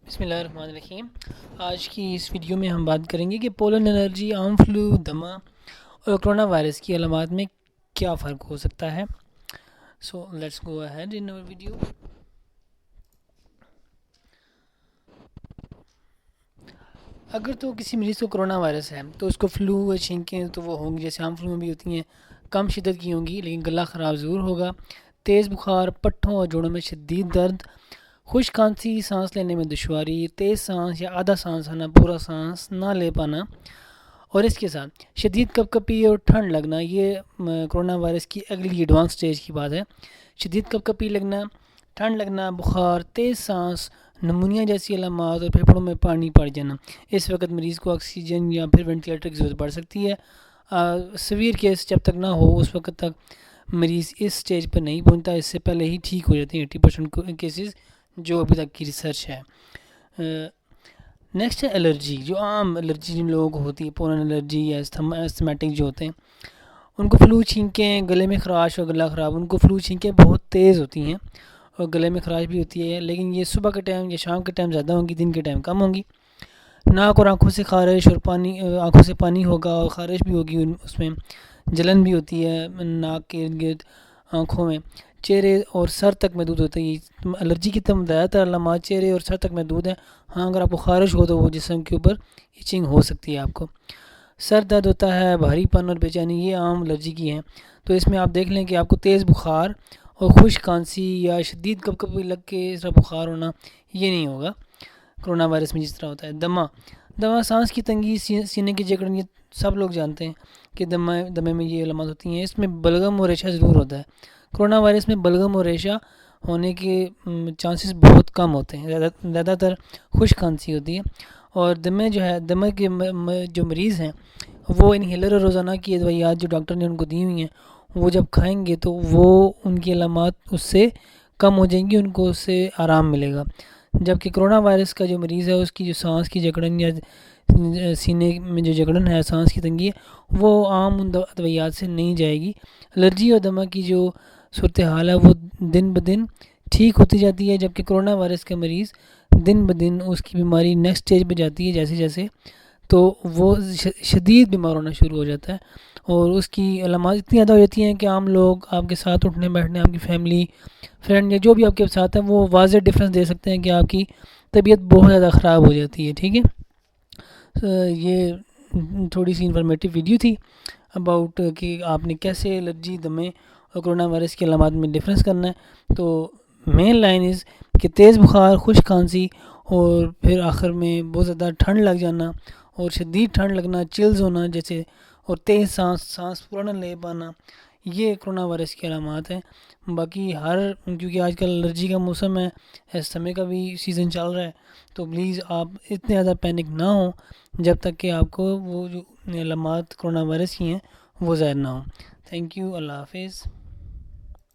بسم اللہ الرحمن الرحیم۔ آج کی اس ویڈیو میں ہم بات کریں گے کہ پولن الرجی، عام فلو، دمہ اور کرونا وائرس کی علامات میں کیا فرق ہو سکتا ہے۔ سو لیٹس گو اہیڈ ان اور ویڈیو۔ اگر تو کسی مریض کو کرونا وائرس ہے تو اس کو فلو یا چھینکیں تو وہ ہوں گی جیسے عام فلو میں بھی ہوتی ہیں، کم شدت کی ہوں گی لیکن گلا خراب ضرور ہوگا، تیز بخار، پٹھوں اور جوڑوں میں شدید درد، خشک کھانسی، سانس لینے میں دشواری، تیز سانس یا آدھا سانس آنا، پورا سانس نہ لے پانا، اور اس کے ساتھ شدید کپ کپی اور ٹھنڈ لگنا۔ یہ کرونا وائرس کی اگلی ایڈوانس سٹیج کی بات ہے۔ شدید کپ کپی لگنا، ٹھنڈ لگنا، بخار، تیز سانس، نمونیا جیسی علامات اور پھیپھڑوں میں پانی پڑ جانا۔ اس وقت مریض کو آکسیجن یا پھر وینٹیلیٹر کی ضرورت پڑ سکتی ہے۔ سویر کیس جب تک نہ ہو اس وقت تک مریض اس سٹیج پر نہیں پہنچتا، اس سے پہلے ہی ٹھیک ہو جاتے ہیں 80% کیسز جو ابھی تک کی ریسرچ ہے۔ نیکسٹ ہے الرجی، جو عام الرجی جن لوگوں کو ہوتی ہے، پولن الرجی یا استھمیٹک جو ہوتے ہیں، ان کو فلو چھینکیں، گلے میں خراش اور گلا خراب۔ ان کو فلو چھینکیں بہت تیز ہوتی ہیں اور گلے میں خراش بھی ہوتی ہے، لیکن یہ صبح کے ٹائم یا شام کے ٹائم زیادہ ہوں گی، دن کے ٹائم کم ہوں گی۔ ناک اور آنکھوں سے خارش اور آنکھوں سے پانی ہوگا اور خارش بھی ہوگی، اس میں جلن بھی ہوتی ہے ناک کے ارد گرد، آنکھوں میں، چہرے اور سر تک محدود ہوتے ہیں۔ الرجی کی زیادہ تر علامات چہرے اور سر تک محدود ہیں۔ ہاں اگر آپ کو خارش ہو تو وہ جسم کے اوپر ایچنگ ہو سکتی ہے آپ کو۔ سر درد ہوتا ہے، بھاری پن اور بے چینی، یہ عام الرجی کی ہیں۔ تو اس میں آپ دیکھ لیں کہ آپ کو تیز بخار اور خشک کھانسی یا شدید کپ کپی لگ کے اس طرح بخار ہونا یہ نہیں ہوگا کرونا وائرس میں جس طرح ہوتا ہے۔ دمہ سانس کی تنگی، سینے کی جکڑن، یہ سب لوگ جانتے ہیں کہ دمے میں یہ علامات ہوتی ہیں۔ اس میں بلغم اور ریشہ ضرور ہوتا ہے۔ کرونا وائرس میں بلغم اور ریشہ ہونے کے چانسز بہت کم ہوتے ہیں، زیادہ تر خشک کھانسی ہوتی ہے۔ اور دمے کے جو مریض ہیں وہ انہیلر اور روزانہ کی ادویات جو ڈاکٹر نے ان کو دی ہوئی ہیں وہ جب کھائیں گے تو وہ ان کی علامات اس سے کم ہو جائیں گی، ان کو اس سے آرام ملے گا۔ جبکہ کرونا وائرس کا جو مریض ہے اس کی جو سانس کی جکڑن یا سینے میں جو جکڑن ہے، سانس کی تنگی ہے، وہ عام ادویات سے نہیں جائے گی۔ الرجی اور دمہ کی جو صورتحال ہے وہ دن بدن ٹھیک ہوتی جاتی ہے، جبکہ کرونا وائرس کا مریض دن بدن اس کی بیماری نیکسٹ سٹیج پہ جاتی ہے جیسے جیسے، تو وہ شدید بیمار ہونا شروع ہو جاتا ہے اور اس کی علامات اتنی زیادہ ہو جاتی ہیں کہ عام لوگ آپ کے ساتھ اٹھنے بیٹھنے، آپ کی فیملی فرینڈ یا جو بھی آپ کے ساتھ ہے وہ واضح ڈفرینس دے سکتے ہیں کہ آپ کی طبیعت بہت زیادہ خراب ہو جاتی ہے۔ ٹھیک ہے، یہ تھوڑی سی انفارمیٹیو ویڈیو تھی اباؤٹ کہ آپ نے کیسے الرجی، دمے اور کرونا وائرس کی علامات میں ڈفرینس کرنا ہے۔ تو مین لائن از کہ تیز بخار، خشک کھانسی اور پھر آخر میں بہت زیادہ ٹھنڈ لگ جانا اور شدید ٹھنڈ لگنا، چلز ہونا جیسے، اور تیز سانس پورا نہ لے پانا، یہ کرونا وائرس کی علامات ہیں۔ باقی کیونکہ آج کل الرجی کا موسم ہے، استھمے کا بھی سیزن چل رہا ہے، تو پلیز آپ اتنے زیادہ پینک نہ ہوں جب تک کہ آپ کو وہ جو علامات کرونا وائرس کی ہیں وہ ظاہر نہ ہوں۔ تھینک یو، اللہ حافظ۔